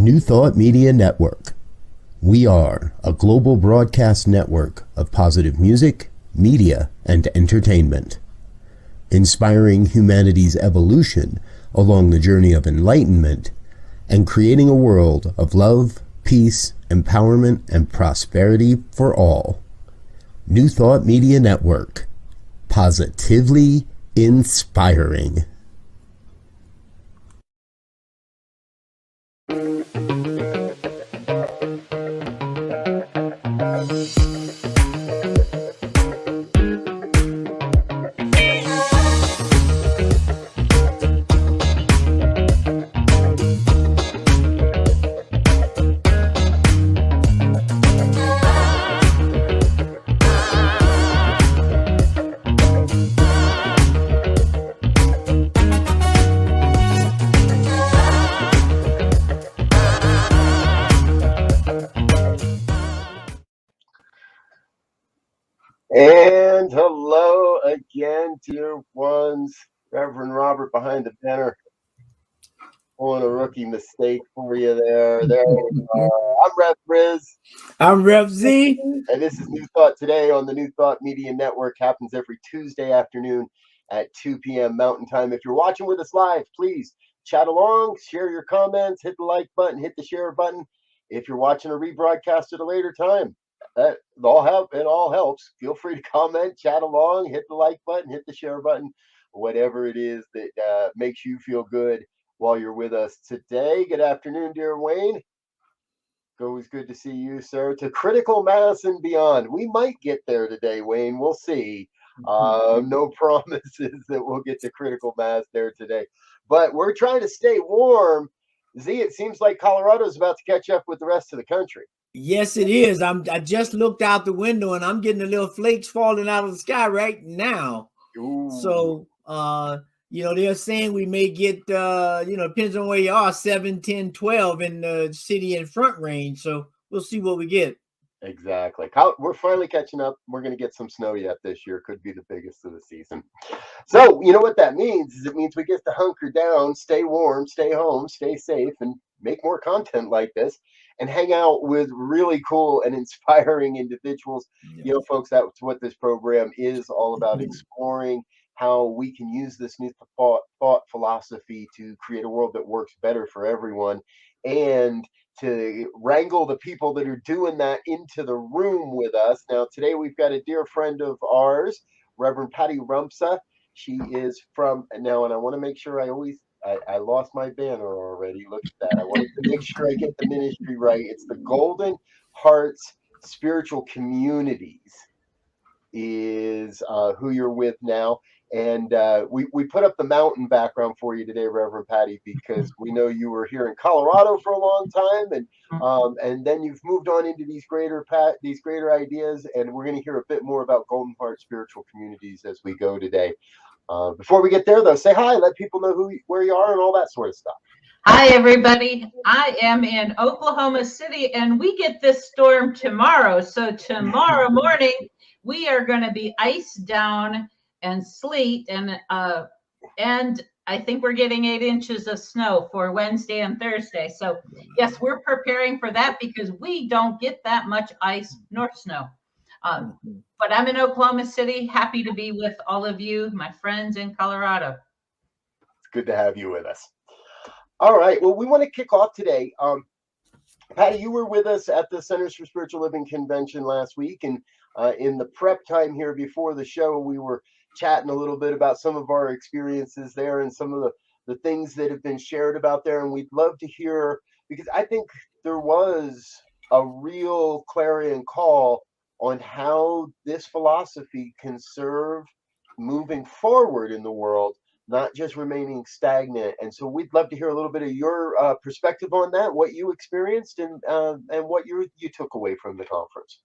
New Thought Media Network. We are a global broadcast network of positive music, media, and entertainment, inspiring humanity's evolution along the journey of enlightenment and creating a world of love, peace, empowerment, and prosperity for all. New Thought Media Network. Positively inspiring. And hello again, dear ones. Reverend Robert behind the banner, pulling a rookie mistake for you there. I'm Rev Riz. I'm Rev Z. And this is New Thought Today on the New Thought Media Network. Happens every Tuesday afternoon at 2 p.m. Mountain Time. If you're watching with us live, please chat along, share your comments, hit the like button, hit the share button. If you're watching a rebroadcast at a later time, it all helps. Feel free to comment, chat along, hit the like button, hit the share button, whatever it is that makes you feel good while you're with us today. Good afternoon, dear Wayne. Always good to see you, sir. To critical mass and beyond. We might get there today, Wayne. We'll see. No promises that we'll get to critical mass there today. But we're trying to stay warm. Z, it seems like Colorado's about to catch up with the rest of the country. Yes, it is. I just looked out the window and I'm getting the little flakes falling out of the sky right now. Ooh. So, they're saying we may get, depends on where you are, 7, 10, 12 in the city and front range. So we'll see what we get. Exactly. We're finally catching up. We're going to get some snow yet this year. Could be the biggest of the season. So, you know what that means is it means we get to hunker down, stay warm, stay home, stay safe, and make more content like this and hang out with really cool and inspiring individuals. Yeah. You know, folks, that's what this program is all about, exploring how we can use this new thought philosophy to create a world that works better for everyone and to wrangle the people that are doing that into the room with us. Now, today we've got a dear friend of ours, Reverend Patty Rumpza. She is from, now, and I want to make sure I lost my banner already. Look at that. I wanted to make sure I get the ministry right. It's the Golden Hearts Spiritual Communities is who you're with now. And we put up the mountain background for you today, Reverend Patty, because we know you were here in Colorado for a long time, and then you've moved on into these greater ideas, and we're going to hear a bit more about Golden Heart Spiritual Communities as we go today. Before we get there, though, say hi, let people know where you are and all that sort of stuff. Hi, everybody. I am in Oklahoma City, and we get this storm tomorrow. So tomorrow morning, we are going to be iced down and sleet, and I think we're getting 8 inches of snow for Wednesday and Thursday. So yes, we're preparing for that because we don't get that much ice nor snow. But I'm in Oklahoma City, happy to be with all of you, my friends in Colorado. It's good to have you with us. All right, well, we want to kick off today. Patty, you were with us at the Centers for Spiritual Living Convention last week, and in the prep time here before the show, we were chatting a little bit about some of our experiences there and some of the things that have been shared about there. And we'd love to hear, because I think there was a real clarion call on how this philosophy can serve moving forward in the world, not just remaining stagnant. And so we'd love to hear a little bit of your perspective on that, what you experienced and what you took away from the conference.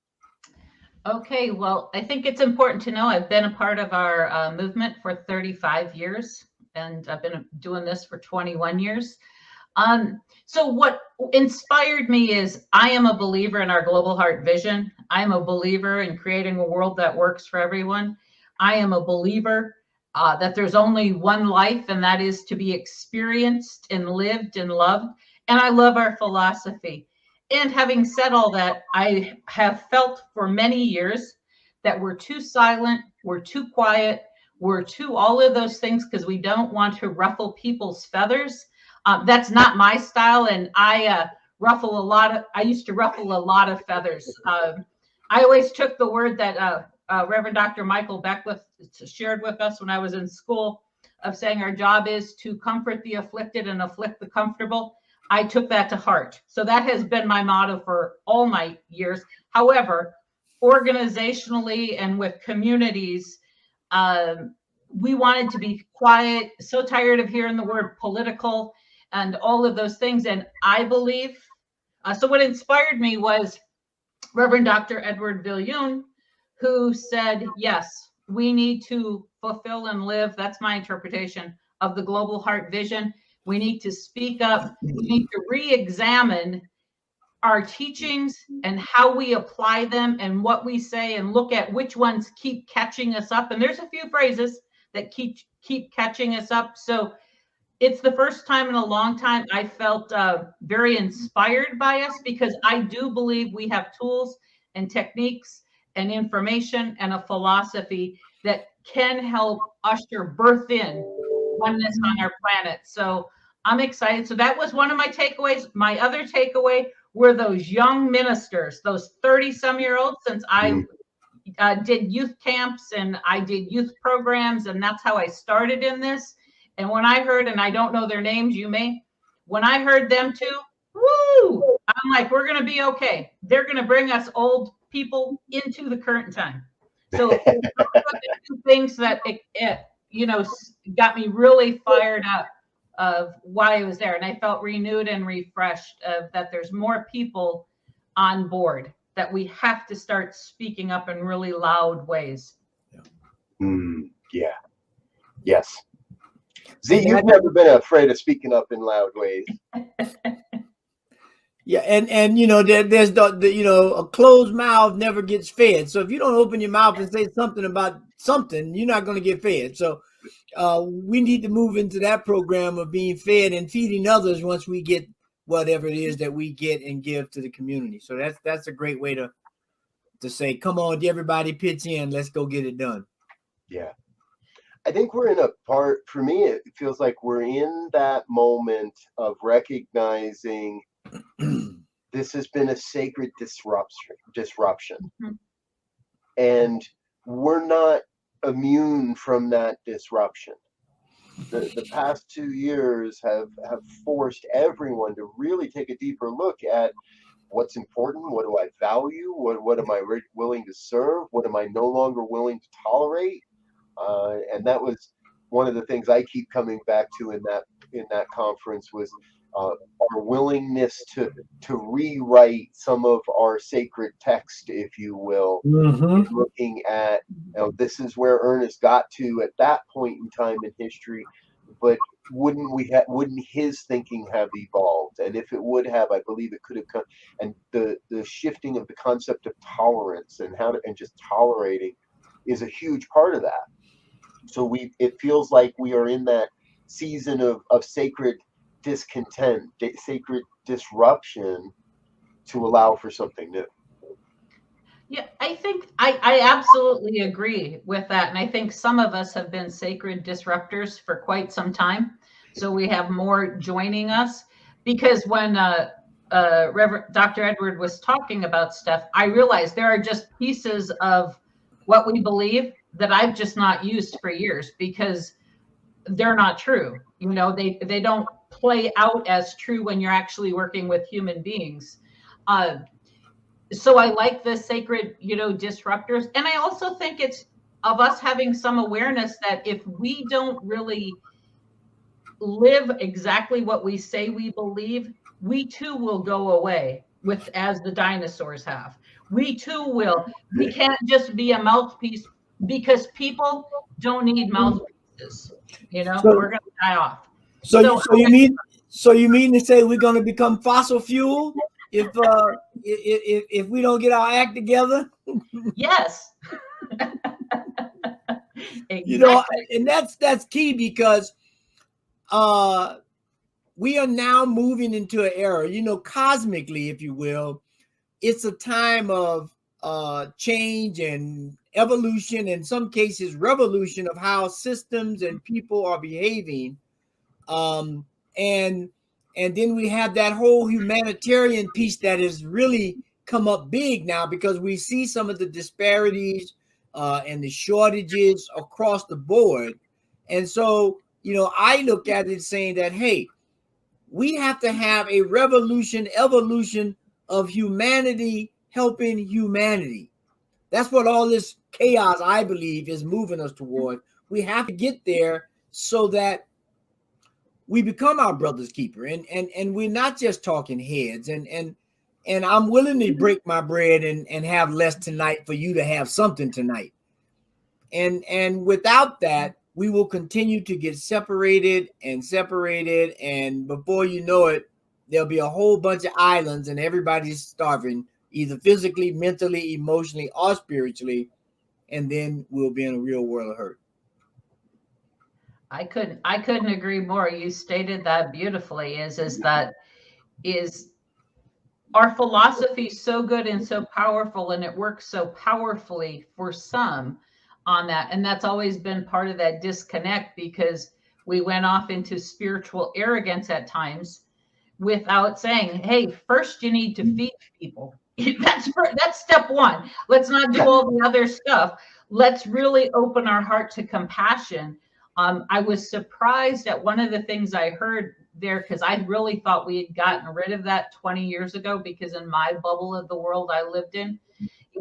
Okay, well, I think it's important to know I've been a part of our movement for 35 years, and I've been doing this for 21 years. So what inspired me is I am a believer in our global heart vision. I am a believer in creating a world that works for everyone. I am a believer that there's only one life, and that is to be experienced and lived and loved. and I love our philosophy. And having said all that, I have felt for many years that we're too silent, we're too quiet, we're too all of those things because we don't want to ruffle people's feathers. That's not my style, and I used to ruffle a lot of feathers. I always took the word that Reverend Dr. Michael Beckwith shared with us when I was in school of saying our job is to comfort the afflicted and afflict the comfortable. I took that to heart. So that has been my motto for all my years. However, organizationally and with communities, we wanted to be quiet, so tired of hearing the word political and all of those things. And I believe, so what inspired me was Reverend Dr. Edward Viljoen, who said, yes, we need to fulfill and live, that's my interpretation of the Global Heart Vision. We need to speak up. We need to re-examine our teachings and how we apply them and what we say, and look at which ones keep catching us up. And there's a few phrases that keep catching us up. So it's the first time in a long time I felt very inspired by us, because I do believe we have tools and techniques and information and a philosophy that can help usher birth in oneness on our planet. So I'm excited. So that was one of my takeaways. My other takeaway were those young ministers, those 30-some-year-olds, since I did youth camps and I did youth programs, and that's how I started in this. And when I heard, and I don't know their names, you may, when I heard them too, woo, I'm like, we're going to be okay. They're going to bring us old people into the current time. So things that it got me really fired up of why I was there. And I felt renewed and refreshed of that there's more people on board, that we have to start speaking up in really loud ways. Yeah. Yes. Z, you've never been afraid of speaking up in loud ways. Yeah, and there's the a closed mouth never gets fed. So if you don't open your mouth and say something about something, you're not going to get fed. So we need to move into that program of being fed and feeding others once we get whatever it is that we get and give to the community. So that's a great way to say, come on, everybody pitch in, let's go get it done. Yeah. I think we're in a part, for me, it feels like we're in that moment of recognizing this has been a sacred disruption. Mm-hmm. And we're not immune from that disruption. The past 2 years have forced everyone to really take a deeper look at what's important, what do I value, what am I willing to serve, what am I no longer willing to tolerate. And that was one of the things I keep coming back to in that conference was our willingness to rewrite some of our sacred text, if you will, mm-hmm. Looking at this is where Ernest got to at that point in time in history, but wouldn't his thinking have evolved? And if it would have, I believe it could have come. And the shifting of the concept of tolerance and just tolerating is a huge part of that. So it feels like we are in that season of sacred discontent, sacred disruption to allow for something new. Yeah, I think I absolutely agree with that. And I think some of us have been sacred disruptors for quite some time. So we have more joining us, because when Reverend Dr. Edward was talking about stuff, I realized there are just pieces of what we believe that I've just not used for years because they're not true. They don't play out as true when you're actually working with human beings. So I like the sacred, disruptors. And I also think it's of us having some awareness that if we don't really live exactly what we say we believe, we too will go away as the dinosaurs have. We too will. We can't just be a mouthpiece, because people don't need mouthpieces. So, we're going to die off. So you mean to say we're going to become fossil fuel if we don't get our act together? Yes. Exactly. And that's key, because we are now moving into an era, cosmically, if you will. It's a time of change and evolution, in some cases revolution, of how systems and people are behaving. And then we have that whole humanitarian piece that has really come up big now, because we see some of the disparities and the shortages across the board. And so, I look at it saying that, hey, we have to have a evolution of humanity helping humanity. That's what all this chaos, I believe, is moving us toward. We have to get there so that we become our brother's keeper, and we're not just talking heads. And I'm willing to break my bread and have less tonight for you to have something tonight. And without that, we will continue to get separated, and before you know it, there'll be a whole bunch of islands and everybody's starving, either physically, mentally, emotionally, or spiritually, and then we'll be in a real world of hurt. I couldn't agree more. You stated that beautifully. Is our philosophy so good and so powerful, and it works so powerfully for some on that. And that's always been part of that disconnect, because we went off into spiritual arrogance at times without saying, hey, first you need to feed people. That's step one. Let's not do all the other stuff. Let's really open our heart to compassion. I was surprised at one of the things I heard there, because I really thought we had gotten rid of that 20 years ago, because in my bubble of the world I lived in,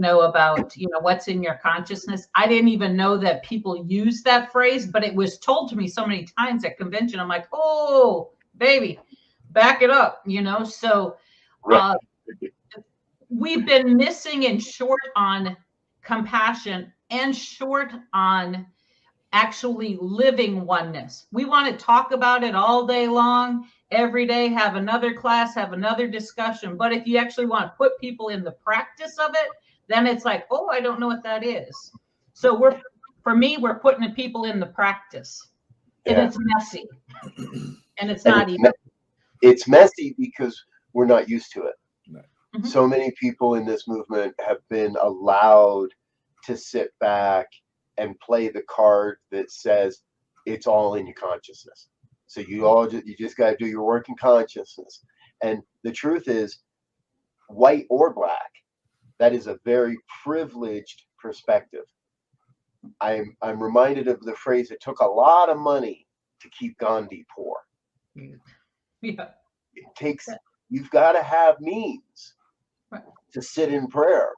about, what's in your consciousness. I didn't even know that people use that phrase, but it was told to me so many times at convention. I'm like, oh, baby, back it up, So we've been missing and short on compassion and short on actually living oneness. We want to talk about it all day long, every day, have another class, have another discussion. But if you actually want to put people in the practice of it, then it's like, oh, I don't know what that is. So we're putting the people in the practice, and it's messy, and it's not even. It's messy because we're not used to it. Mm-hmm. So many people in this movement have been allowed to sit back and play the card that says it's all in your consciousness. So you just got to do your work in consciousness. And the truth is, white or black, that is a very privileged perspective. I'm reminded of the phrase, it took a lot of money to keep Gandhi poor. Yeah. You've got to have means to sit in prayer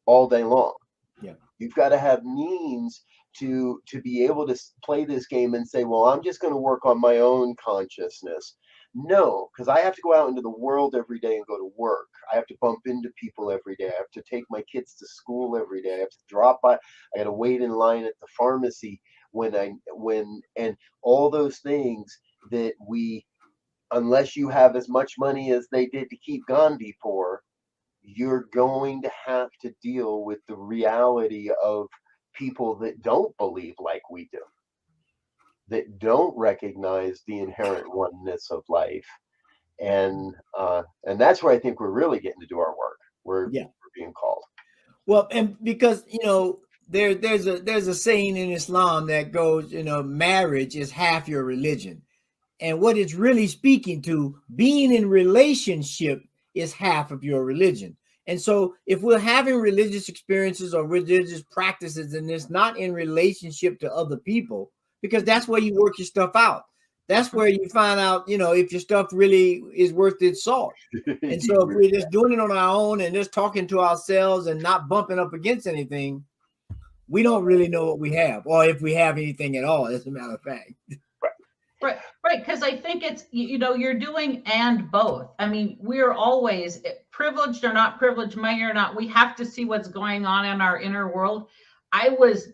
all day long. Yeah. You've got to have means to be able to play this game and say, well, I'm just going to work on my own consciousness. No, because I have to go out into the world every day and go to work. I have to bump into people every day. I have to take my kids to school every day. I have to drop by. I got to wait in line at the pharmacy and all those things that unless you have as much money as they did to keep Gandhi poor, you're going to have to deal with the reality of people that don't believe like we do, that don't recognize the inherent oneness of life. And that's where I think we're really getting to do our work. We're being called. Well, and because, there's a saying in Islam that goes, marriage is half your religion. And what it's really speaking to, being in relationship is half of your religion. And so if we're having religious experiences or religious practices, and it's not in relationship to other people, because that's where you work your stuff out. That's where you find out, if your stuff really is worth its salt. And so if we're just doing it on our own and just talking to ourselves and not bumping up against anything, we don't really know what we have, or if we have anything at all, as a matter of fact. Right. Because I think it's, you're doing and both. I mean, we're always privileged or not privileged, money or not. We have to see what's going on in our inner world. I was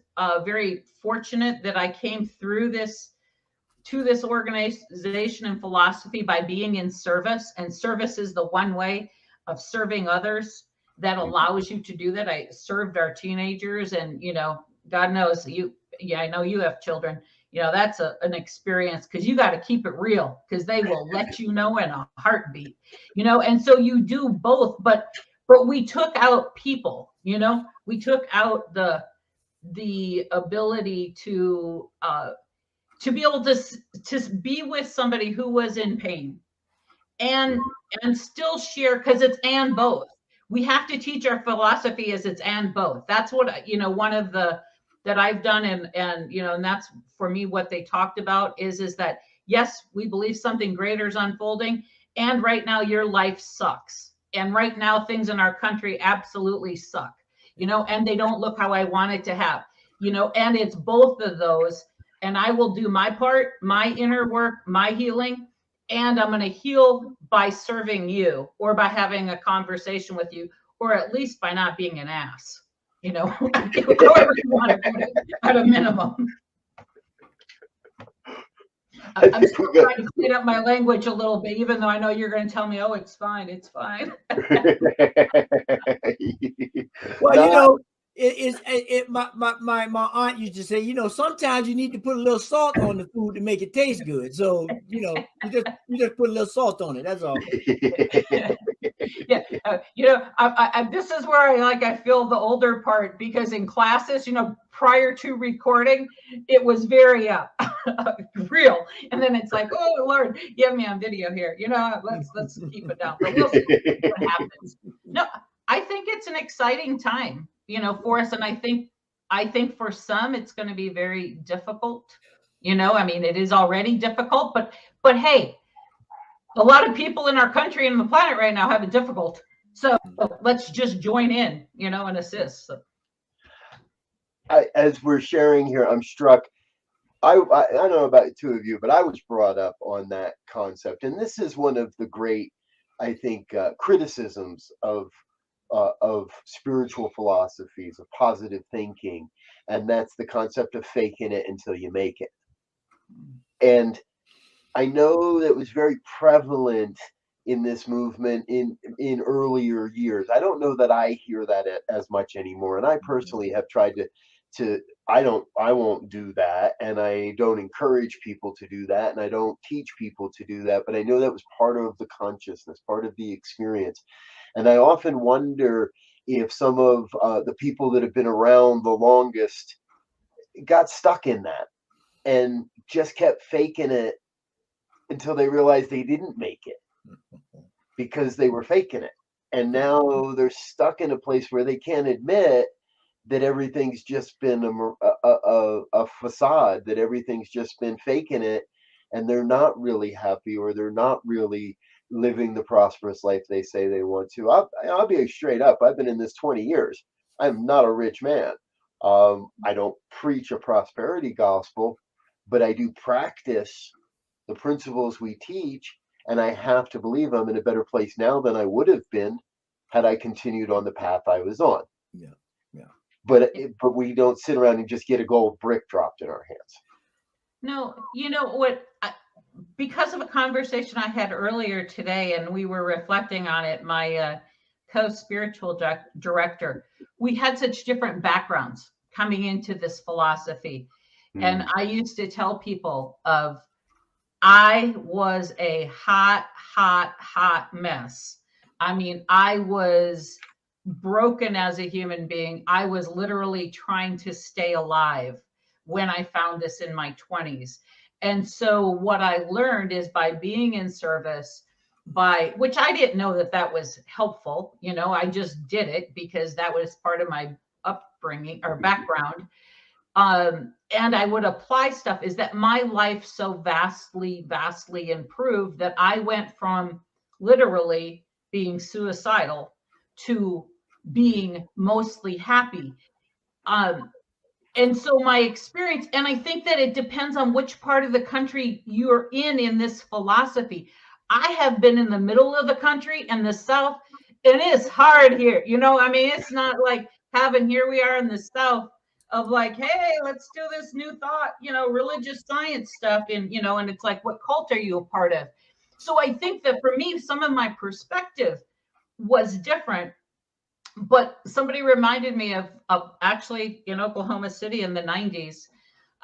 very fortunate that I came through to this organization and philosophy by being in service. And service is the one way of serving others that allows you to do that. I served our teenagers, and, God knows I know you have children. that's an experience, because you got to keep it real, because they will let you know in a heartbeat, and so you do both. But we took out people, we took out the ability to be able to be with somebody who was in pain and still share, because it's and both. We have to teach our philosophy as it's and both. That's what, one of the that I've done, and and that's for me what they talked about is that, yes, we believe something greater is unfolding, and right now your life sucks, and right now things in our country absolutely suck, and they don't look how I want it to have, and it's both of those. And I will do my part, my inner work, my healing, and I'm going to heal by serving you, or by having a conversation with you, or at least by not being an ass, however you want to put it, at a minimum. I'm still trying to clean up my language a little bit, even though I know you're going to tell me, oh, it's fine, it's fine. Well, my aunt used to say, sometimes you need to put a little salt on the food to make it taste good. So, you just put a little salt on it. That's all. Yeah, this is where I feel the older part, because in classes, prior to recording, it was very real, and then it's like, oh Lord, you have me on video here. Let's keep it down. But we'll see what happens. No, I think it's an exciting time, for us, and I think for some it's going to be very difficult. It is already difficult, but hey, a lot of people in our country and the planet right now have it difficult. So let's just join in, and assist. So. As we're sharing here, I'm struck. I don't know about the two of you, but I was brought up on that concept. And this is one of the great, I think, criticisms of spiritual philosophies, of positive thinking. And that's the concept of faking it until you make it. And I know that was very prevalent in this movement in earlier years. I don't know that I hear that as much anymore. And I personally have tried to I won't do that, and I don't encourage people to do that, and I don't teach people to do that, but I know that was part of the consciousness, part of the experience. And I often wonder if some of the people that have been around the longest got stuck in that and just kept faking it until they realized they didn't make it because they were faking it. And now they're stuck in a place where they can't admit that everything's just been a facade, that everything's just been faking it, and they're not really happy, or they're not really living the prosperous life they say they want to. I'll be straight up. I've been in this 20 years. I'm not a rich man. I don't preach a prosperity gospel, but I do practice the principles we teach, and I have to believe I'm in a better place now than I would have been had I continued on the path I was on. Yeah. But we don't sit around and just get a gold brick dropped in our hands. No, what? Because of a conversation I had earlier today, and we were reflecting on it, my co-spiritual director, we had such different backgrounds coming into this philosophy. And I used to tell people I was a hot mess. I was broken as a human being. I was literally trying to stay alive when I found this in my 20s. And so what I learned is, by being in service, which I didn't know that was helpful. I just did it because that was part of my upbringing or background. And I would apply stuff, is that my life so vastly improved that I went from literally being suicidal to being mostly happy. And so my experience, and I think that it depends on which part of the country you're in this philosophy. I have been in the middle of the country and the South, and it's hard here. It's not like here we are in the South of like, hey, let's do this new thought, religious science stuff. And it's like, what cult are you a part of? So I think that for me, some of my perspective was different. But somebody reminded me of actually in Oklahoma City in the 90s,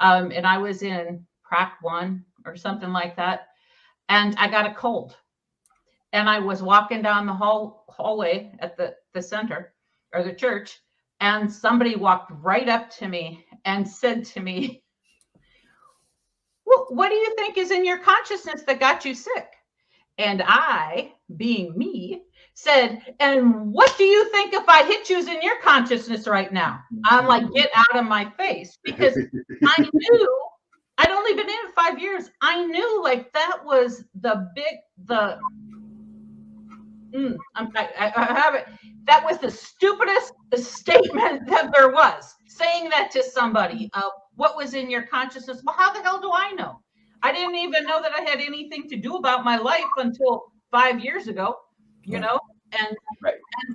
And I was in Prac 1 or something like that. And I got a cold. And I was walking down the hallway at the center or the church. And somebody walked right up to me and said to me, well, what do you think is in your consciousness that got you sick? And I, being me, said, and what do you think if I hit you's in your consciousness right now? I'm like, get out of my face. Because I knew, I'd only been in it 5 years. I knew like that was I have it. That was the stupidest statement that there was. Saying that to somebody, what was in your consciousness? Well, how the hell do I know? I didn't even know that I had anything to do about my life until 5 years ago, you know? And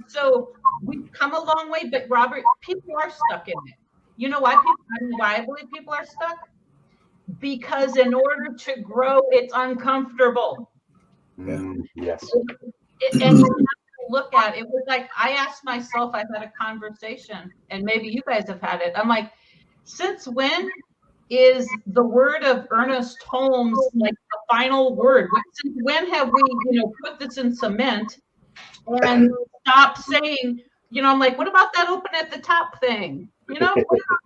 so we've come a long way, but Robert, people are stuck in it. You know why I believe people are stuck? Because in order to grow, it's uncomfortable. Yes. And you have to look at it. It was like, I asked myself, I've had a conversation, and maybe you guys have had it. I'm like, since when is the word of Ernest Holmes like the final word? Since when have we, put this in cement and stop saying, I'm like, what about that open at the top thing? What about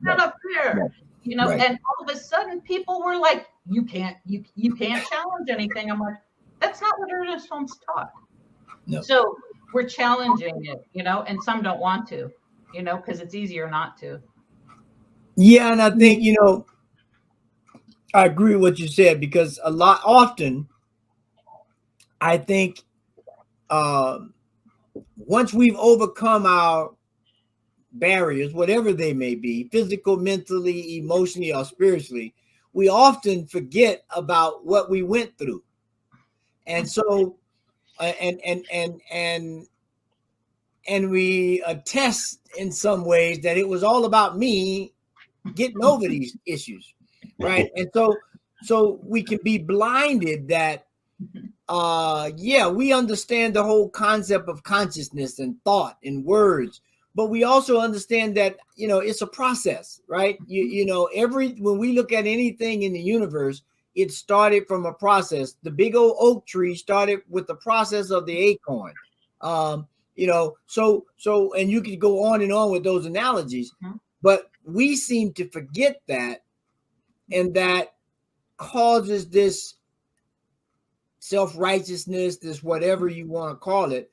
that up there? And all of a sudden people were like, you can't challenge anything. I'm like, that's not what Ernest Holmes taught. No. So we're challenging it, and some don't want to, because it's easier not to. Yeah, and I think, I agree with what you said, because often, I think once we've overcome our barriers, whatever they may be, physical, mentally, emotionally, or spiritually, we often forget about what we went through. And so, and we attest in some ways that it was all about me getting over these issues, right? And so we can be blinded that, we understand the whole concept of consciousness and thought and words, but we also understand that, it's a process, right? When we look at anything in the universe, it started from a process. The big old oak tree started with the process of the acorn. So and you could go on and on with those analogies, but we seem to forget that, and that causes this self-righteousness, this whatever you want to call it,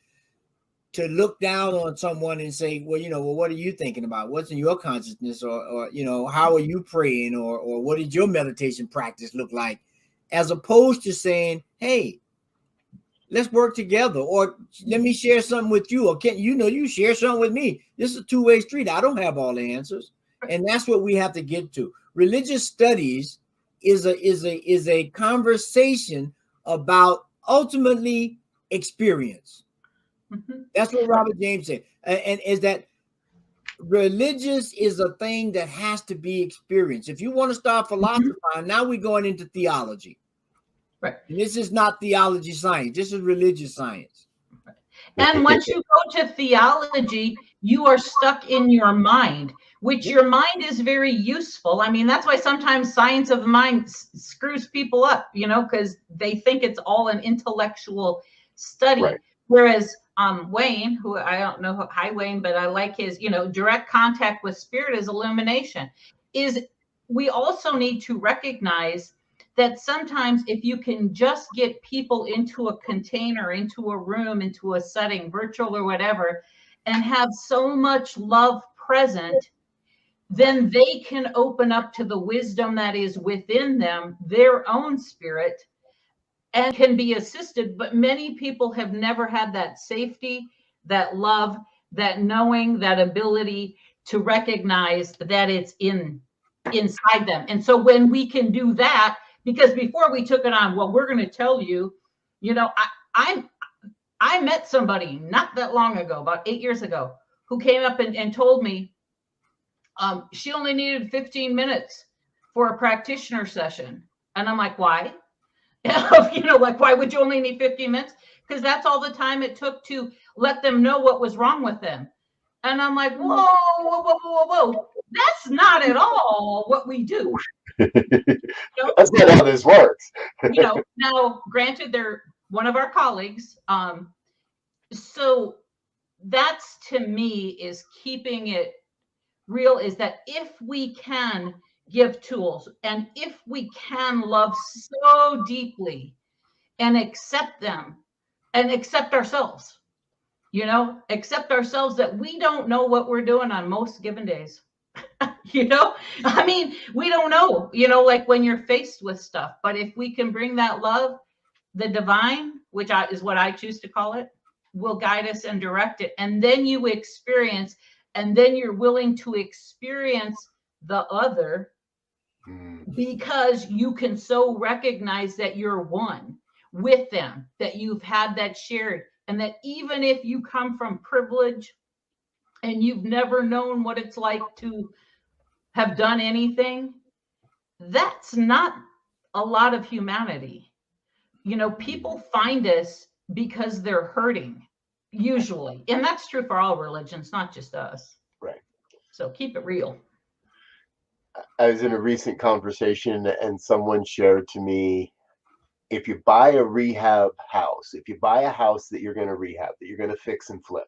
to look down on someone and say, well, what are you thinking about? What's in your consciousness? Or how are you praying? Or what did your meditation practice look like? As opposed to saying, hey, let's work together. Or let me share something with you. Or you share something with me. This is a two-way street. I don't have all the answers. And that's what we have to get to. Religious studies is a conversation about ultimately experience. That's what Robert James said. And is that religious is a thing that has to be experienced. If you want to start philosophizing, now we're going into theology. Right. And this is not theology science. This is religious science. And once you go to theology, you are stuck in your mind, which your mind is very useful. I mean, that's why sometimes science of the mind screws people up, because they think it's all an intellectual study. Right. Whereas Wayne, who I don't know, hi Wayne, but I like his, direct contact with spirit is illumination. We also need to recognize that sometimes if you can just get people into a container, into a room, into a setting, virtual or whatever, and have so much love present, then they can open up to the wisdom that is within them, their own spirit, and can be assisted. But many people have never had that safety, that love, that knowing, that ability to recognize that it's inside them. And so when we can do that, because before we took it on, well, we're going to tell you, I met somebody not that long ago, about 8 years ago, who came up and told me she only needed 15 minutes for a practitioner session. And I'm like, why? Why would you only need 15 minutes? Because that's all the time it took to let them know what was wrong with them. And I'm like, whoa. That's not at all what we do. know, That's not how this works. Now granted, they're one of our colleagues. So that's, to me, is keeping it real, is that if we can give tools and if we can love so deeply and accept them and accept ourselves, accept ourselves, that we don't know what we're doing on most given days. I mean, we don't know, like when you're faced with stuff, but if we can bring that love, the divine, which is what I choose to call it, will guide us and direct it. And then you experience, and then you're willing to experience the other, because you can so recognize that you're one with them, that you've had that shared, and that even if you come from privilege and you've never known what it's like to have done anything, that's not a lot of humanity. People find us because they're hurting, usually. And that's true for all religions, not just us. Right. So keep it real. I was in a recent conversation and someone shared to me, if you buy a rehab house, if you buy a house that you're going to rehab, that you're going to fix and flip,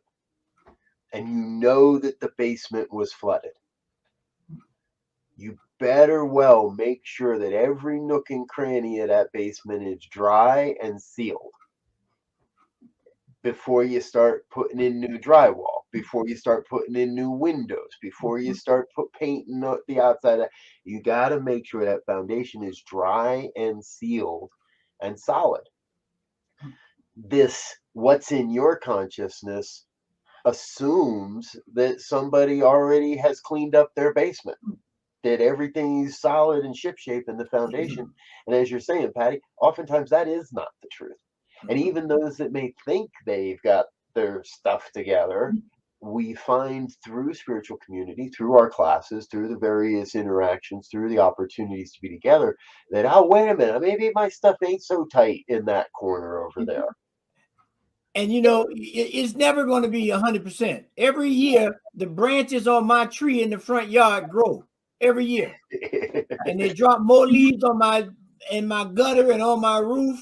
and you know that the basement was flooded, you better well make sure that every nook and cranny of that basement is dry and sealed before you start putting in new drywall, before you start putting in new windows, before you start painting the outside. You got to make sure that foundation is dry and sealed and solid. This, what's in your consciousness, assumes that somebody already has cleaned up their basement, that everything is solid and shipshape in the foundation. And as you're saying, Patty, oftentimes that is not the truth. And even those that may think they've got their stuff together, we find through spiritual community, through our classes, through the various interactions, through the opportunities to be together, that, oh, wait a minute, maybe my stuff ain't so tight in that corner over there. And it's never going to be 100%. Every year, the branches on my tree in the front yard grow every year, and they drop more leaves in my gutter and on my roof.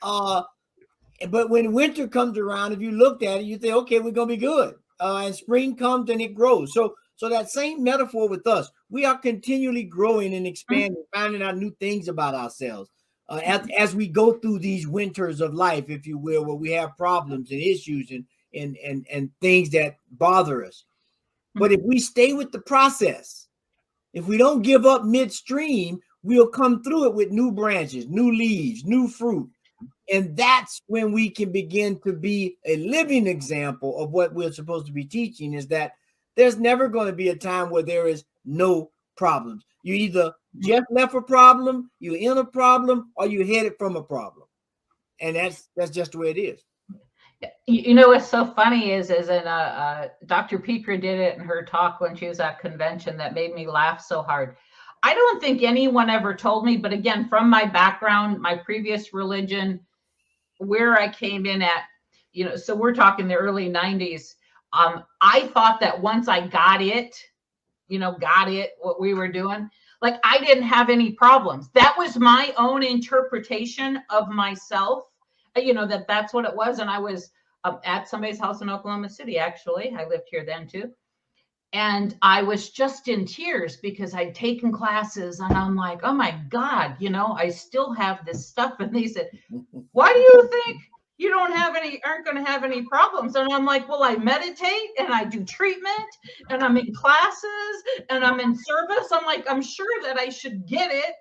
But when winter comes around, if you looked at it, you think, okay, we're going to be good. And spring comes and it grows. So that same metaphor with us, we are continually growing and expanding, finding out new things about ourselves as we go through these winters of life, if you will, where we have problems and issues and things that bother us. But if we stay with the process, if we don't give up midstream, we'll come through it with new branches, new leaves, new fruit. And that's when we can begin to be a living example of what we're supposed to be teaching, is that there's never going to be a time where there is no problems. You either just left a problem, you're in a problem, or you're headed from a problem. And that's just the way it is. What's so funny is in Dr. Petra did it in her talk when she was at convention that made me laugh so hard. I don't think anyone ever told me, but again, from my background, my previous religion, where I came in at, so we're talking the early 90s. I thought that once I got it, what we were doing, like I didn't have any problems. That was my own interpretation of myself, that's what it was. And I was at somebody's house in Oklahoma City, actually. I lived here then too. And I was just in tears because I'd taken classes and I'm like, oh my God, I still have this stuff. And they said, why do you think you aren't going to have any problems? And I'm like, well, I meditate and I do treatment and I'm in classes and I'm in service. I'm like, I'm sure that I should get it.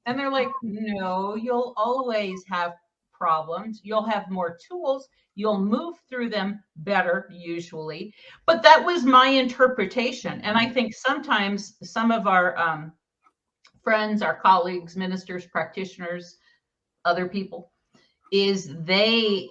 And they're like, no, you'll always have problems. You'll have more tools. You'll move through them better, usually. But that was my interpretation. And I think sometimes some of our friends, our colleagues, ministers, practitioners, other people, is they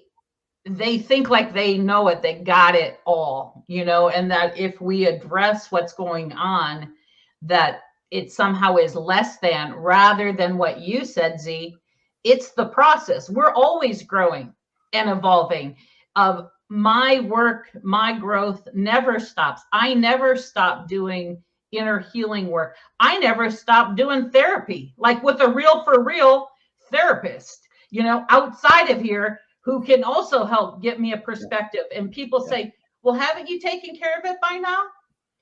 think like they know it, they got it all, and that if we address what's going on, that it somehow is less than, rather than what you said, Z. It's the process. We're always growing and evolving. Of my work, my growth never stops. I never stop doing inner healing work. I never stopped doing therapy, like with a real for real therapist, outside of here, who can also help get me a perspective. And people say, well, haven't you taken care of it by now?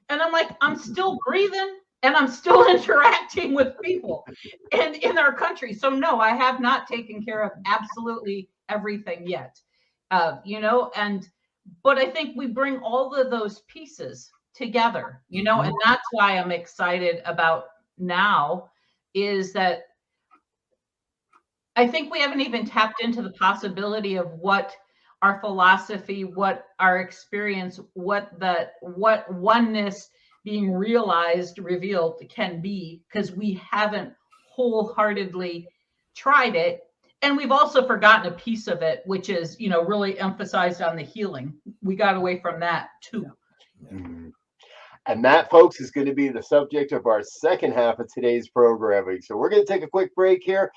And I'm like, I'm still breathing and I'm still interacting with people and in our country. So no, I have not taken care of absolutely everything yet. But I think we bring all of those pieces together, and that's why I'm excited about now, is that I think we haven't even tapped into the possibility of what our philosophy, what our experience, what oneness being realized, revealed can be, because we haven't wholeheartedly tried it. And we've also forgotten a piece of it, which is, really emphasized on the healing. We got away from that too. And that, folks, is going to be the subject of our second half of today's programming. So we're going to take a quick break here,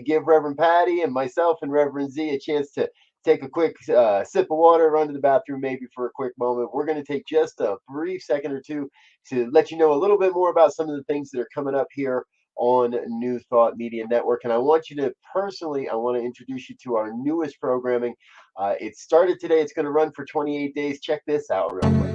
give Reverend Patty and myself and Reverend Z a chance to take a quick sip of water, run to the bathroom maybe for a quick moment. We're going to take just a brief second or two to let you know a little bit more about some of the things that are coming up here on New Thought Media Network. And I want you to I want to introduce you to our newest programming. It started today. It's going to run for 28 days. Check this out real quick.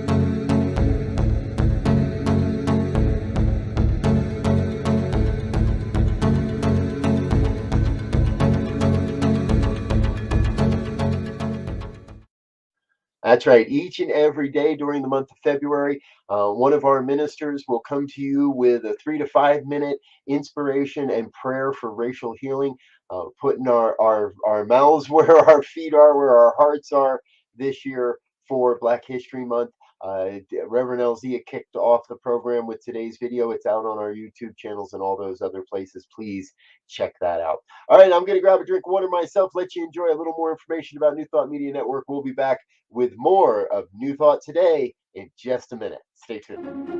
That's right. Each and every day during the month of February, one of our ministers will come to you with a 3 to 5 minute inspiration and prayer for racial healing, putting our mouths where our feet are, where our hearts are this year for Black History Month. Reverend Elzia kicked off the program with today's video. It's out on our YouTube channels and all those other places. Please check that out. All right, I'm going to grab a drink of water myself, let you enjoy a little more information about New Thought Media Network. We'll be back with more of New Thought Today in just a minute. Stay tuned.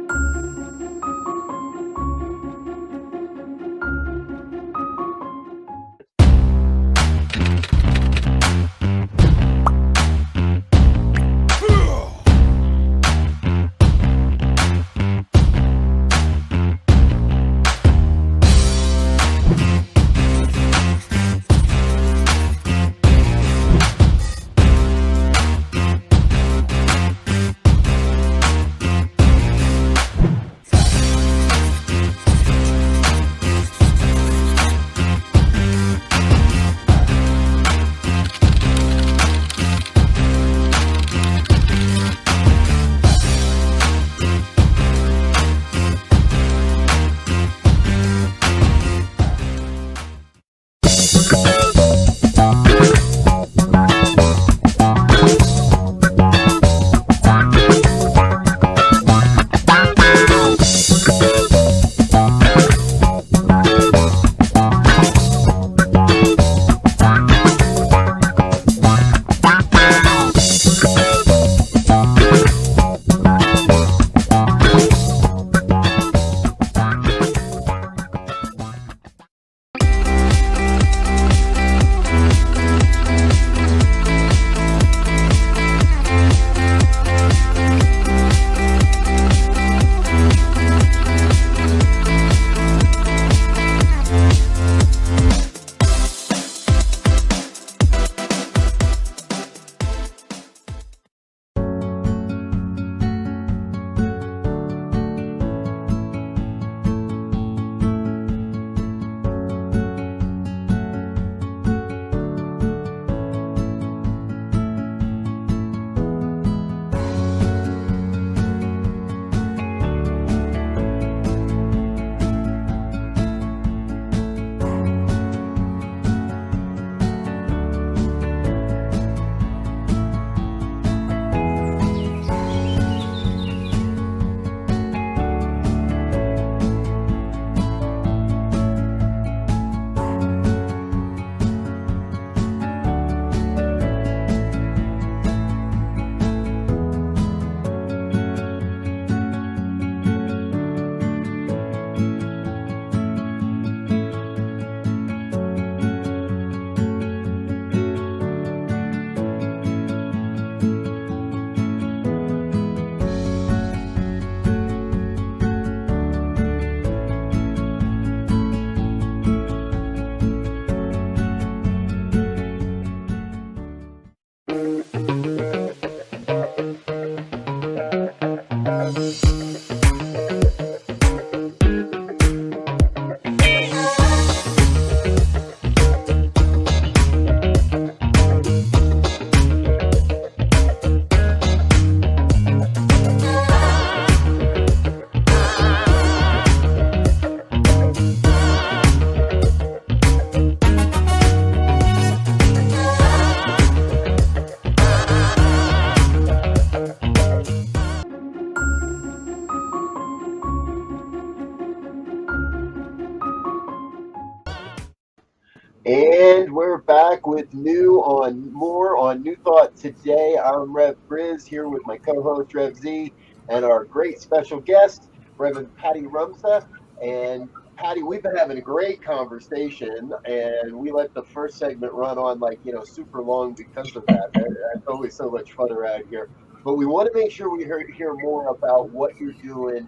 And we're back with more on New Thought today. I'm Rev Briz here with my co-host Rev Z and our great special guest, Reverend Patty Rumpza. And Patty, we've been having a great conversation, and we let the first segment run on super long because of that. That's always so much fun around here. But we want to make sure we hear more about what you're doing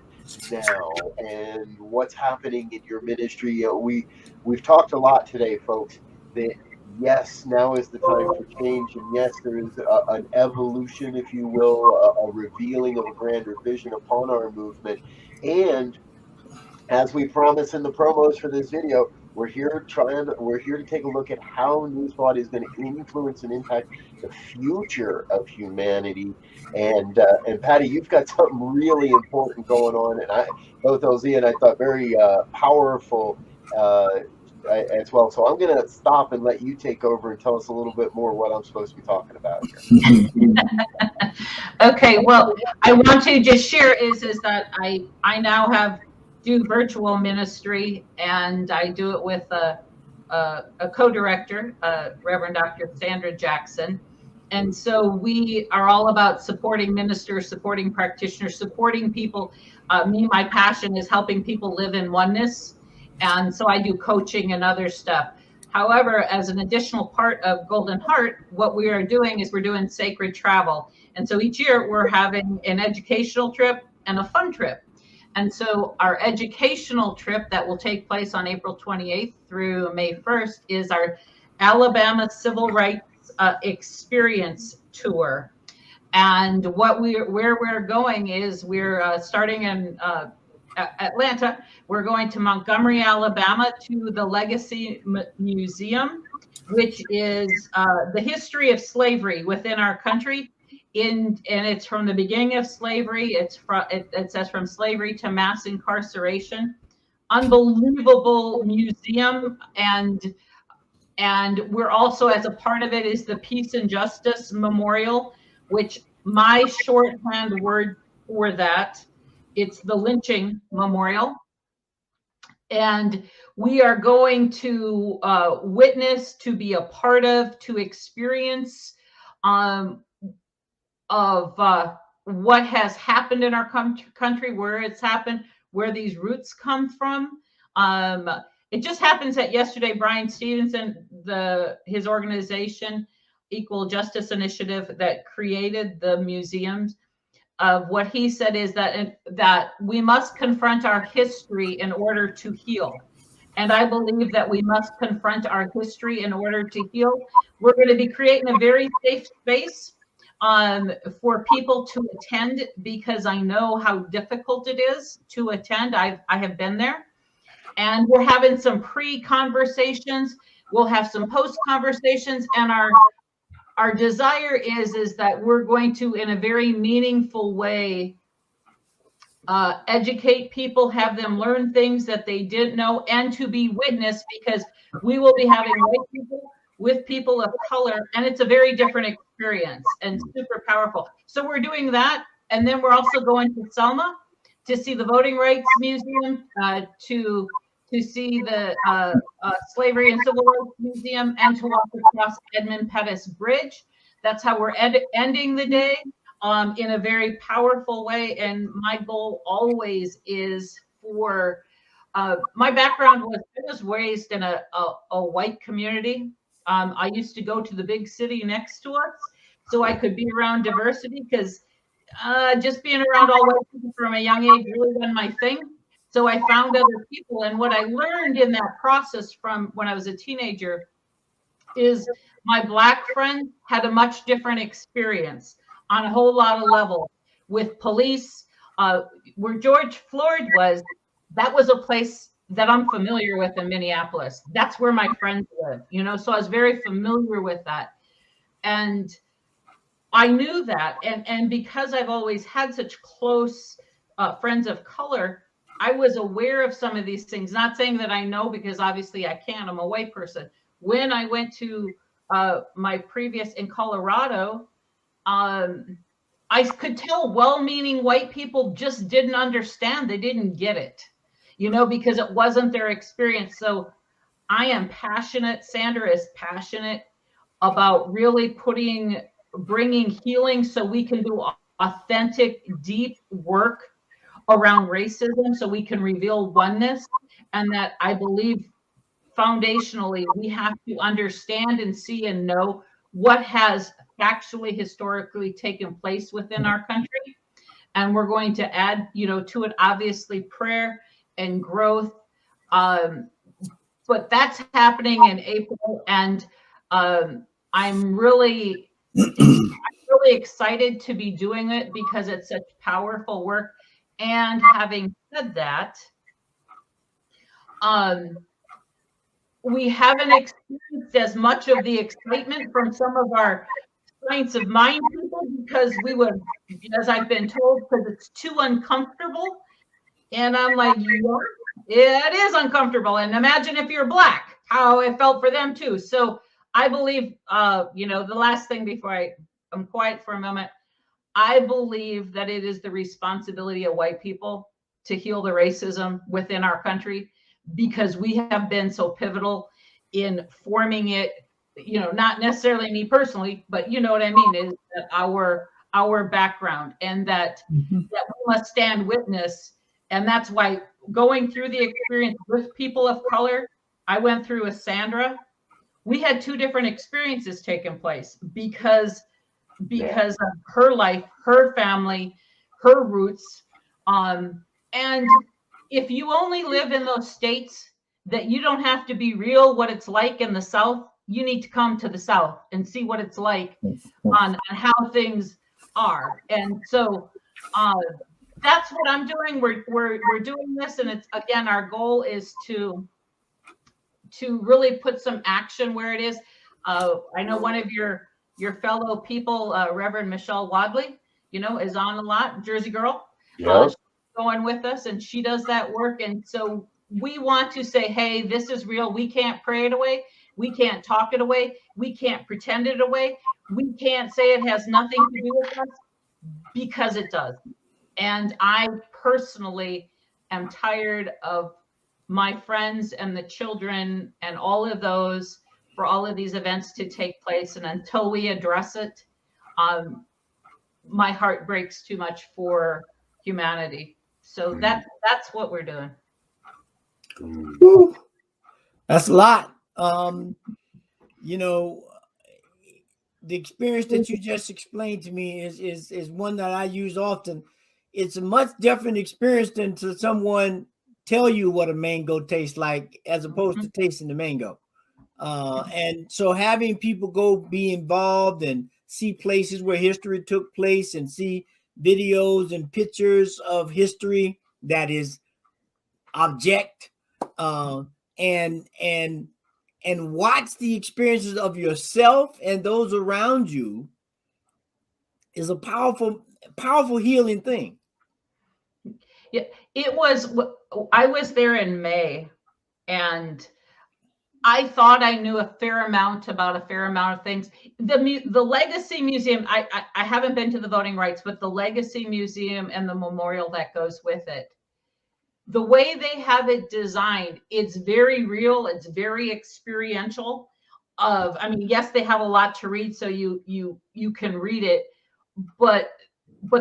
now and what's happening in your ministry. We've talked a lot today, folks, that yes, now is the time for change, and yes, there is an evolution, if you will, a revealing of a grander vision upon our movement. And as we promised in the promos for this video, we're here to take a look at how New Thought is going to influence and impact the future of humanity. And Patty, you've got something really important going on, and both LZ and I thought very powerful as well. So I'm going to stop and let you take over and tell us a little bit more what I'm supposed to be talking about here. Okay, well, I want to just share is that I now do virtual ministry, and I do it with a co-director, Reverend Dr. Sandra Jackson. And so we are all about supporting ministers, supporting practitioners, supporting people. My passion is helping people live in oneness. And so I do coaching and other stuff. However, as an additional part of Golden Heart, what we are doing is we're doing sacred travel. And so each year we're having an educational trip and a fun trip. And so our educational trip that will take place on April 28th through May 1st is our Alabama Civil Rights Experience Tour. And where we're going is we're starting in Atlanta. We're going to Montgomery, Alabama, to the Legacy Museum, which is the history of slavery within our country. And it's from the beginning of slavery. It says from slavery to mass incarceration. Unbelievable museum, and we're also, as a part of it, is the Peace and Justice Memorial, which my shorthand word for that, it's the lynching memorial. And we are going to witness, to be a part of, to experience of what has happened in our country, where it's happened, where these roots come from. It just happens that yesterday, Brian Stevenson, his organization, Equal Justice Initiative, that created the museums, of what he said is that we must confront our history in order to heal. And I believe that we must confront our history in order to heal. We're going to be creating a very safe space for people to attend, because I know how difficult it is to attend. I have been there. And we're having some pre-conversations. We'll have some post-conversations, and our desire is that we're going to, in a very meaningful way, educate people, have them learn things that they didn't know, and to be witnessed, because we will be having white people with people of color, and it's a very different experience and super powerful. So we're doing that, and then we're also going to Selma to see the Voting Rights Museum, to see the Slavery and Civil Rights Museum, and to walk across Edmund Pettus Bridge. That's how we're ending the day in a very powerful way. And my goal always is for my background was, I was raised in a white community. I used to go to the big city next to us so I could be around diversity, because just being around all white people from a young age really wasn't my thing. So I found other people, and what I learned in that process from when I was a teenager is my Black friend had a much different experience on a whole lot of levels with police. Where George Floyd was, that was a place that I'm familiar with in Minneapolis. That's where my friends live, so I was very familiar with that. And I knew that. And because I've always had such close friends of color, I was aware of some of these things, not saying that I know, because obviously I can't, I'm a white person. When I went to my previous in Colorado, I could tell well-meaning white people just didn't understand. They didn't get it, because it wasn't their experience. So I am passionate. Sandra is passionate about really bringing healing so we can do authentic, deep work around racism so we can reveal oneness. And that I believe foundationally, we have to understand and see and know what has factually, historically taken place within our country. And we're going to add, to it, obviously, prayer and growth. But that's happening in April. And I'm really excited to be doing it because it's such powerful work. And having said that, we haven't experienced as much of the excitement from some of our Science of Mind people because we would, as I've been told, because it's too uncomfortable. And I'm like, yeah, it is uncomfortable. And imagine if you're Black, how it felt for them too. So I believe, the last thing before I'm quiet for a moment, I believe that it is the responsibility of white people to heal the racism within our country, because we have been so pivotal in forming it, not necessarily me personally, but you know what I mean, is that our background, and that we must stand witness. And that's why going through the experience with people of color, I went through with Sandra. We had two different experiences taking place because of her life, her family, her roots. And if you only live in those states that you don't have to be real what it's like in the South, you need to come to the South and see what it's like on how things are. And so that's what I'm doing. We're doing this, and it's, again, our goal is to really put some action where it is. I know one of your fellow people, Reverend Michelle Wadley, is on a lot, Jersey girl. Yes. Going with us, and she does that work. And so we want to say, hey, this is real. We can't pray it away. We can't talk it away. We can't pretend it away. We can't say it has nothing to do with us, because it does. And I personally am tired of my friends and the children and all of those, for all of these events to take place. And until we address it, my heart breaks too much for humanity. So that's what we're doing. Woo. That's a lot. The experience that you just explained to me is one that I use often. It's a much different experience than to someone tell you what a mango tastes like, as opposed to tasting the mango. And so having people go be involved and see places where history took place and see videos and pictures of history that is object, and watch the experiences of yourself and those around you is a powerful healing thing. Yeah, it was. I was there in May, and I thought I knew a fair amount of things. The Legacy Museum, I haven't been to the voting rights, but the Legacy Museum and the memorial that goes with it, the way they have it designed, it's very real. It's very experiential. Yes, they have a lot to read, so you can read it, but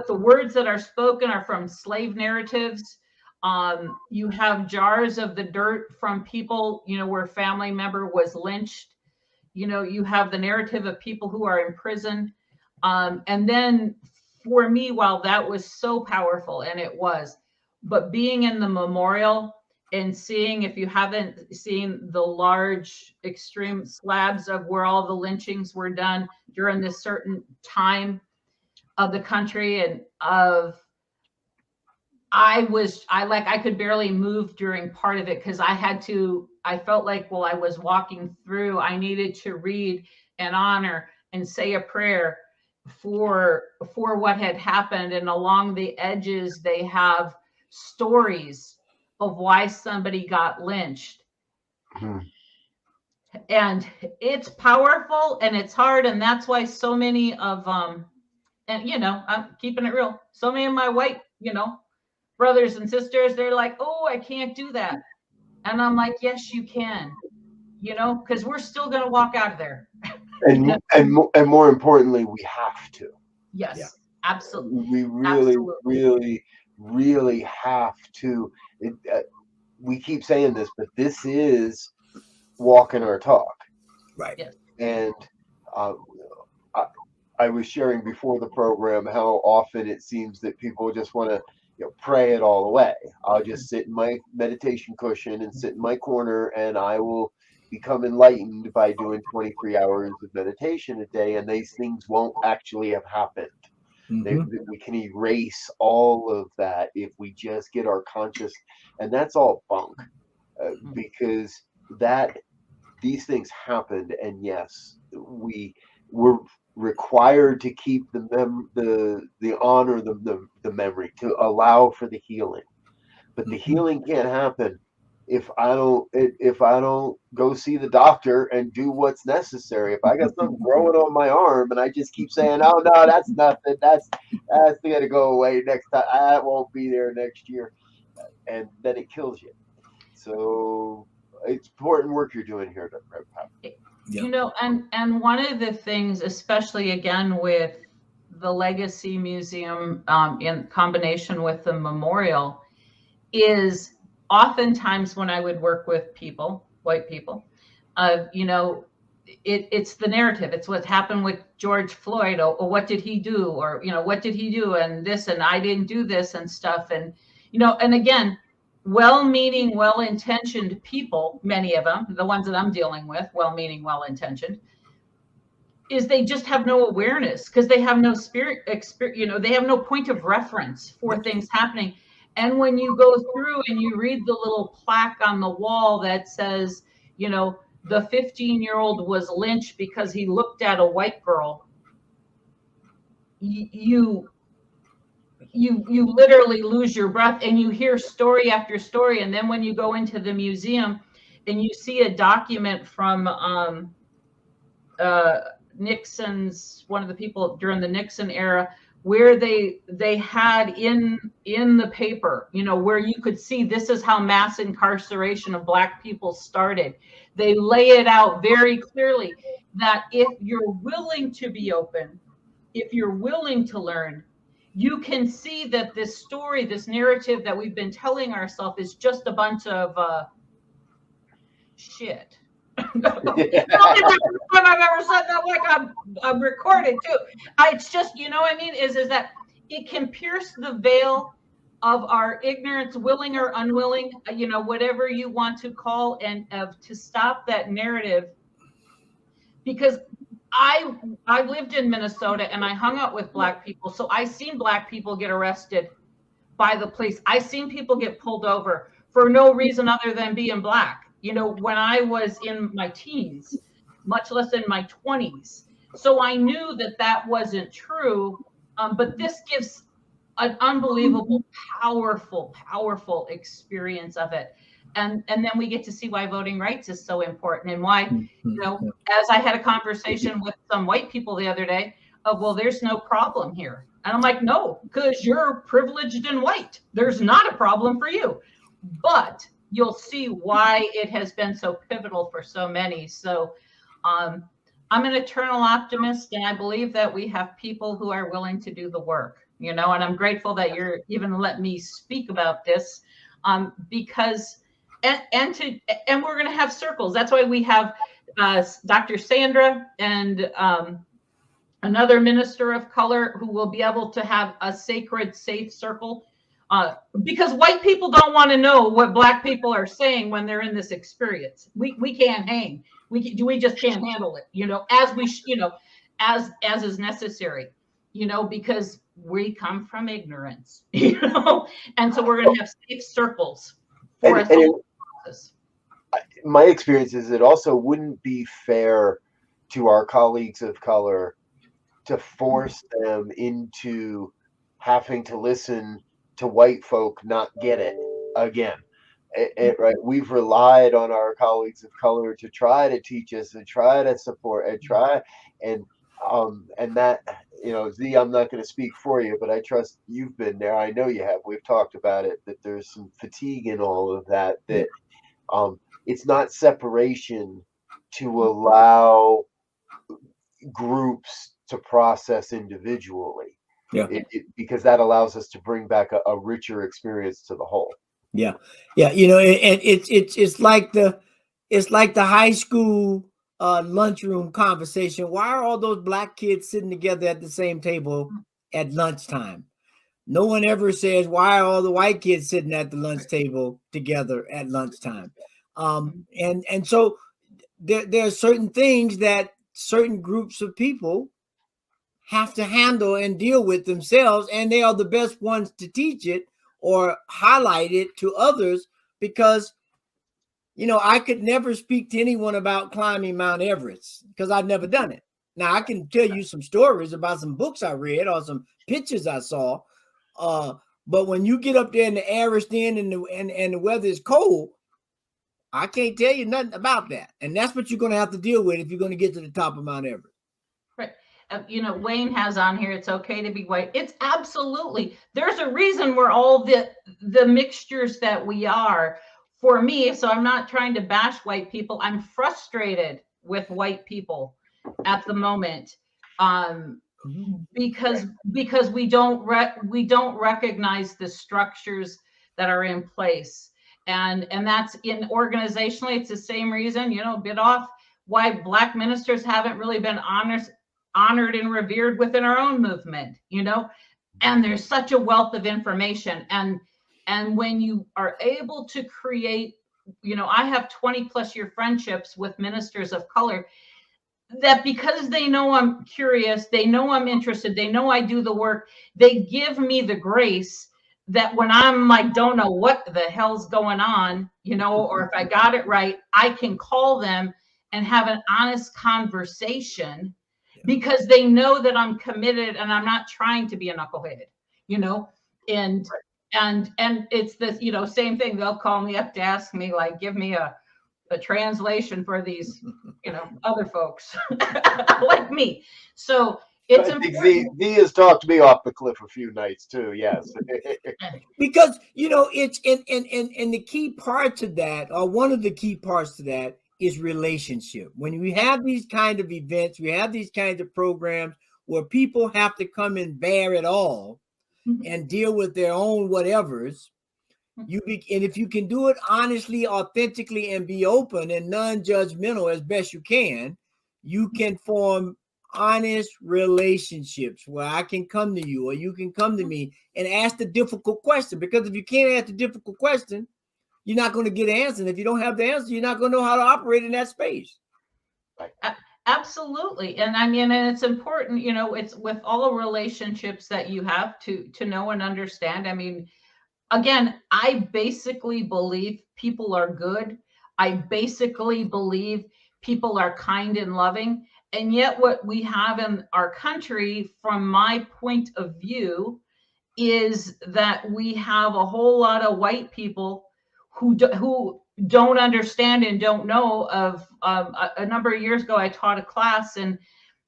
the words that are spoken are from slave narratives. You have jars of the dirt from people, where a family member was lynched. You have the narrative of people who are in prison. And then for me, while that was so powerful, and it was, but being in the memorial and seeing, if you haven't seen the large extreme slabs of where all the lynchings were done during this certain time of the country, and I could barely move during part of it, because I felt like while I was walking through, I needed to read and honor and say a prayer for what had happened. And along the edges, they have stories of why somebody got lynched. And it's powerful and it's hard. And that's why so many of, and I'm keeping it real, so many of my white, brothers and sisters, they're like, oh, I can't do that. And I'm like, yes, you can. you know, because we're still going to walk out of there. And more importantly, we have to. Yes, Yeah. absolutely. We really have to. We keep saying this, but this is walking our talk. Right. Yes. And I was sharing before the program how often it seems that people just want to, pray it all away. I'll just sit in my meditation cushion and sit in my corner, and I will become enlightened by doing 23 hours of meditation a day, and these things won't actually have happened. We can erase all of that if we just get our conscious, and that's all bunk, because these things happened, and yes, we're required to keep the honor, the memory, to allow for the healing, but the healing can't happen if I don't go see the doctor and do what's necessary. If I got something growing on my arm and I just keep saying, "Oh no, that's nothing. That's gonna go away next time. That won't be there next year," and then it kills you. So it's important work you're doing here, Dr. Pat. You know, and one of the things, especially again with the Legacy Museum in combination with the memorial, is oftentimes when I would work with people, white people, you know, it's the narrative. It's what happened with George Floyd, or what did he do, or, you know, what did he do, and this, and I didn't do this, and stuff. And, you know, and again, well-meaning, well-intentioned people, many of them, the ones that I'm dealing with, well-meaning, well-intentioned, is they just have no awareness because they have no spirit, you know, they have no point of reference for things happening. And when you go through and you read the little plaque on the wall that says, you know, the 15-year-old was lynched because he looked at a white girl, you literally lose your breath, and you hear story after story. And then when you go into the museum and you see a document from Nixon's, one of the people during the Nixon era, where they had in the paper, you know, where you could see this is how mass incarceration of Black people started. They lay it out very clearly that if you're willing to be open, if you're willing to learn, you can see that this story, this narrative that we've been telling ourselves is just a bunch of shit. It's the only time I've ever said that, like I'm recorded too. It's just, you know what I mean, is that it can pierce the veil of our ignorance, willing or unwilling, you know, whatever you want to call, and to stop that narrative. Because I've lived in Minnesota and I hung out with Black people, so I seen Black people get arrested by the police. I seen people get pulled over for no reason other than being Black. You know, when I was in my teens, much less in my 20s. So I knew that wasn't true. But this gives an unbelievable, powerful experience of it. And then we get to see why voting rights is so important, and why, you know, as I had a conversation with some white people the other day of, well, there's no problem here. And I'm like, no, because you're privileged and white. There's not a problem for you. But you'll see why it has been so pivotal for so many. So I'm an eternal optimist, and I believe that we have people who are willing to do the work, you know, and I'm grateful that you're even let me speak about this, because and we're going to have circles. That's why we have Dr. Sandra and another minister of color who will be able to have a sacred, safe circle. Because white people don't want to know what Black people are saying when they're in this experience. We can't hang. We just can't handle it, you know, as we, you know, as is necessary, you know, because we come from ignorance, you know, and so we're going to have safe circles for us. My experience is it also wouldn't be fair to our colleagues of color to force them into having to listen to white folk not get it again. Right? We've relied on our colleagues of color to try to teach us and try to support and try, and that, you know, Z, I'm not going to speak for you, but I trust you've been there. I know you have. We've talked about it, that there's some fatigue in all of that, it's not separation to allow groups to process individually. Yeah. Because that allows us to bring back a richer experience to the whole. Yeah. You know, and it's like the high school lunchroom conversation. Why are all those black kids sitting together at the same table at lunchtime? No one ever says, why are all the white kids sitting at the lunch table together at lunchtime? And so there are certain things that certain groups of people have to handle and deal with themselves, and they are the best ones to teach it or highlight it to others, because I could never speak to anyone about climbing Mount Everest because I've never done it. Now I can tell you some stories about some books I read or some pictures I saw, but when you get up there in the air is thin and the weather is cold, I can't tell you nothing about that. And that's what you're going to have to deal with if you're going to get to the top of Mount Everest. Right. Wayne has on here, it's okay to be white. It's absolutely, there's a reason we're all the mixtures that we are. For me, so I'm not trying to bash white people. I'm frustrated with white people at the moment, because we don't recognize the structures that are in place, and that's organizationally. It's the same reason, a bit off, why Black ministers haven't really been honored and revered within our own movement. And there's such a wealth of information, and when you are able to create, I have 20 plus year friendships with ministers of color that, because they know I'm curious, they know I'm interested, they know I do the work, they give me the grace that when I'm like, don't know what the hell's going on, or if I got it right, I can call them and have an honest conversation, because they know that I'm committed and I'm not trying to be a knucklehead, and it's the same thing. They'll call me up to ask me, like, give me a translation for these other folks like me. So it's important. V has talked me off the cliff a few nights too. Yes. Because it's and the key part to that, or one of the key parts to that, is relationship. When we have these kind of events, we have these kinds of programs where people have to come and bear it all and deal with their own whatevers. And if you can do it honestly, authentically, and be open and non-judgmental as best you can form honest relationships where I can come to you or you can come to me and ask the difficult question. Because if you can't ask the difficult question, you're not going to get an answer. And if you don't have the answer, you're not going to know how to operate in that space. Absolutely. And and it's important, it's with all relationships that you have to know and understand. Again, I basically believe people are good. I basically believe people are kind and loving. And yet what we have in our country, from my point of view, is that we have a whole lot of white people who don't understand and don't know of. A number of years ago, I taught a class, and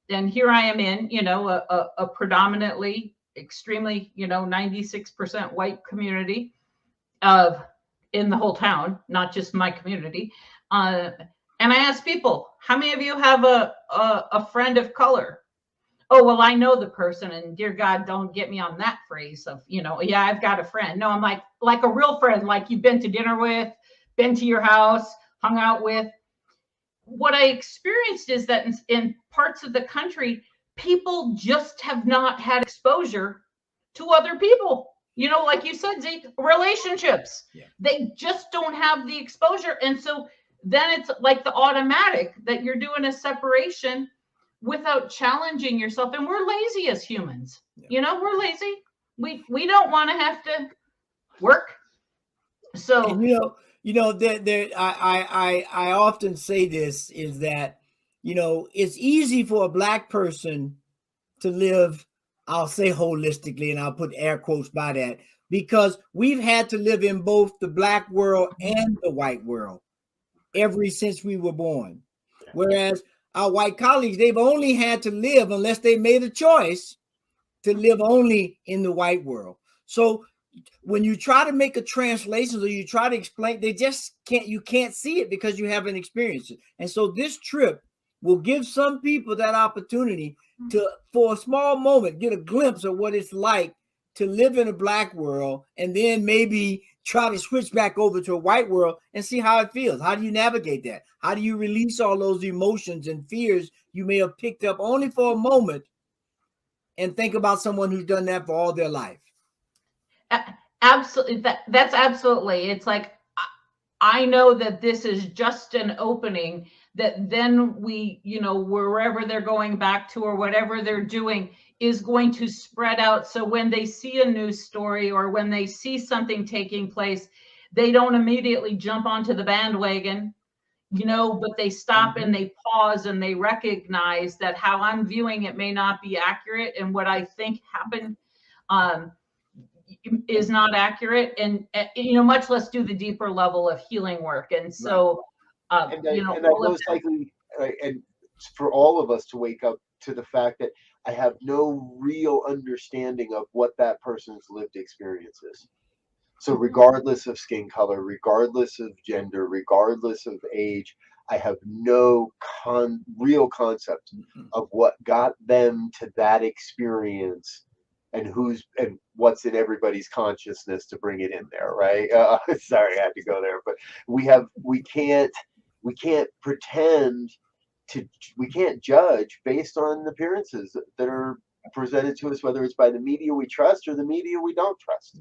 here I am in, a predominantly, extremely, 96% white community in the whole town, not just my community. And I asked people, how many of you have a friend of color? Oh, well, I know the person, and dear God, don't get me on that phrase of, yeah, I've got a friend. No, I'm like a real friend, like you've been to dinner with, been to your house, hung out with. What I experienced is that in parts of the country, people just have not had exposure to other people. Like you said, Zeke, relationships. Yeah. They just don't have the exposure. And so then it's like the automatic that you're doing a separation without challenging yourself. And we're lazy as humans. Yeah. We're lazy. We don't want to have to work. So, and I often say this, is that, it's easy for a Black person to live, I'll say holistically, and I'll put air quotes by that, because we've had to live in both the Black world and the white world ever since we were born. Whereas our white colleagues, they've only had to live, unless they made a choice, to live only in the white world. So when you try to make a translation or you try to explain, they just can't, you can't see it because you haven't experienced it. And so this trip will give some people that opportunity to, for a small moment, get a glimpse of what it's like to live in a Black world, and then maybe try to switch back over to a white world and see how it feels. How do you navigate that? How do you release all those emotions and fears you may have picked up only for a moment, and think about someone who's done that for all their life? Absolutely. That's absolutely. It's like, I know that this is just an opening, that then we, wherever they're going back to or whatever they're doing is going to spread out. So when they see a news story or when they see something taking place, they don't immediately jump onto the bandwagon, but they stop and they pause and they recognize that how I'm viewing it may not be accurate, and what I think happened is not accurate, and much less do the deeper level of healing work. And so and most likely, and for all of us to wake up to the fact that I have no real understanding of what that person's lived experience is. So regardless of skin color, regardless of gender, regardless of age, I have no real concept of what got them to that experience, and what's in everybody's consciousness to bring it in there, right? Sorry, I had to go there, but we can't pretend to, we can't judge based on appearances that are presented to us, whether it's by the media we trust or the media we don't trust.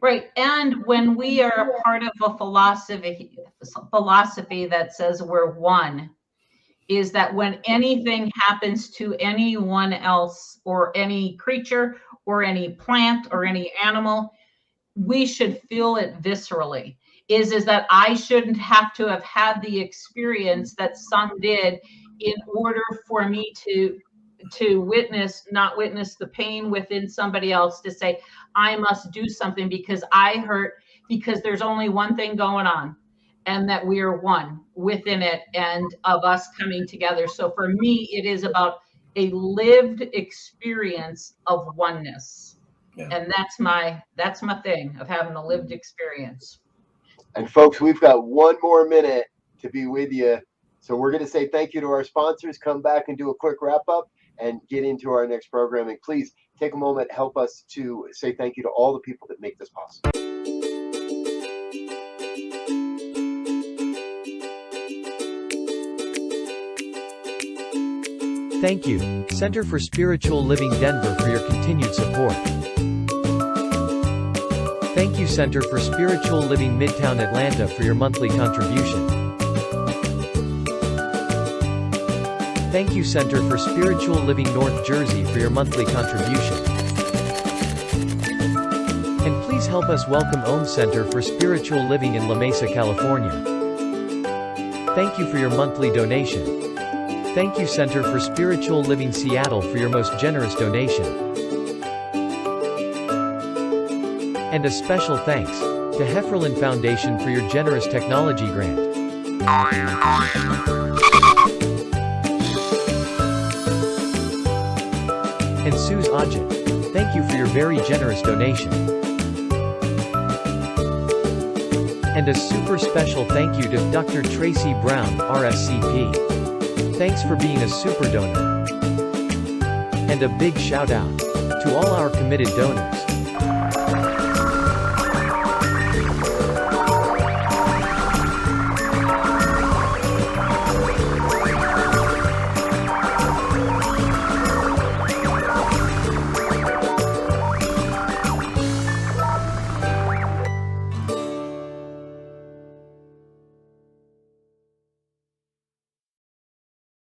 Right. And when we are a part of a philosophy that says we're one, is that when anything happens to anyone else or any creature or any plant or any animal, we should feel it viscerally. Is that I shouldn't have to have had the experience that some did in order for me to not witness the pain within somebody else, to say, I must do something because I hurt, because there's only one thing going on, and that we are one within it, and of us coming together. So for me, it is about a lived experience of oneness. Yeah. And that's my thing, of having a lived experience. And folks, we've got one more minute to be with you. So we're going to say thank you to our sponsors, come back and do a quick wrap up and get into our next programming. Please take a moment, help us to say thank you to all the people that make this possible. Thank you, Center for Spiritual Living Denver, for your continued support. Thank you, Center for Spiritual Living Midtown Atlanta, for your monthly contribution. Thank you, Center for Spiritual Living North Jersey, for your monthly contribution. And please help us welcome Om Center for Spiritual Living in La Mesa, California. Thank you for your monthly donation. Thank you, Center for Spiritual Living Seattle, for your most generous donation. And a special thanks to Hefferlin Foundation for your generous technology grant. And Suze Ajit, thank you for your very generous donation. And a super special thank you to Dr. Tracy Brown, RSCP. Thanks for being a super donor. And a big shout out to all our committed donors.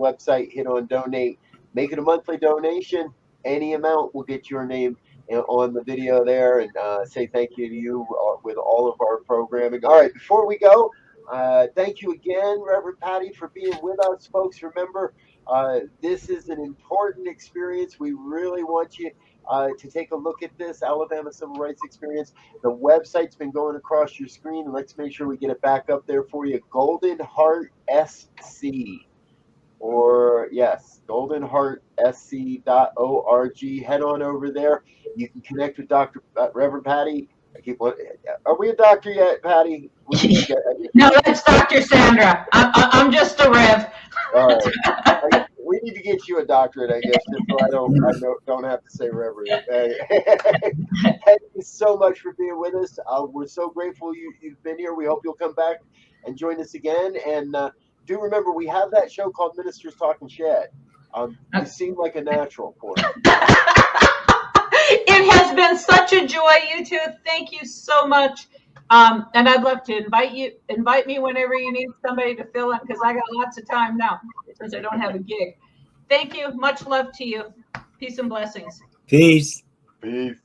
Website, hit on donate, make it a monthly donation. Any amount will get your name on the video there, and say thank you to you with all of our programming. All right, before we go, thank you again, Reverend Patty, for being with us. Folks, remember, this is an important experience. We really want you to take a look at this Alabama Civil Rights Experience. The website's been going across your screen. Let's make sure we get it back up there for you. Golden Heart SC. or yes, goldenheartsc.org. Head on over there. You can connect with Dr. Reverend Patty. Are we a doctor yet, Patty? No, that's Dr. Sandra. I'm just a Rev. All right. We need to get you a doctorate, I guess, just so I don't have to say Reverend. Thank you so much for being with us. We're so grateful you've been here. We hope you'll come back and join us again. And do remember, we have that show called Ministers Talking Shed. You seem like a natural for it. It has been such a joy, you two. Thank you so much. And I'd love to invite me whenever you need somebody to fill in, because I got lots of time now since I don't have a gig. Thank you. Much love to you. Peace and blessings. Peace. Peace.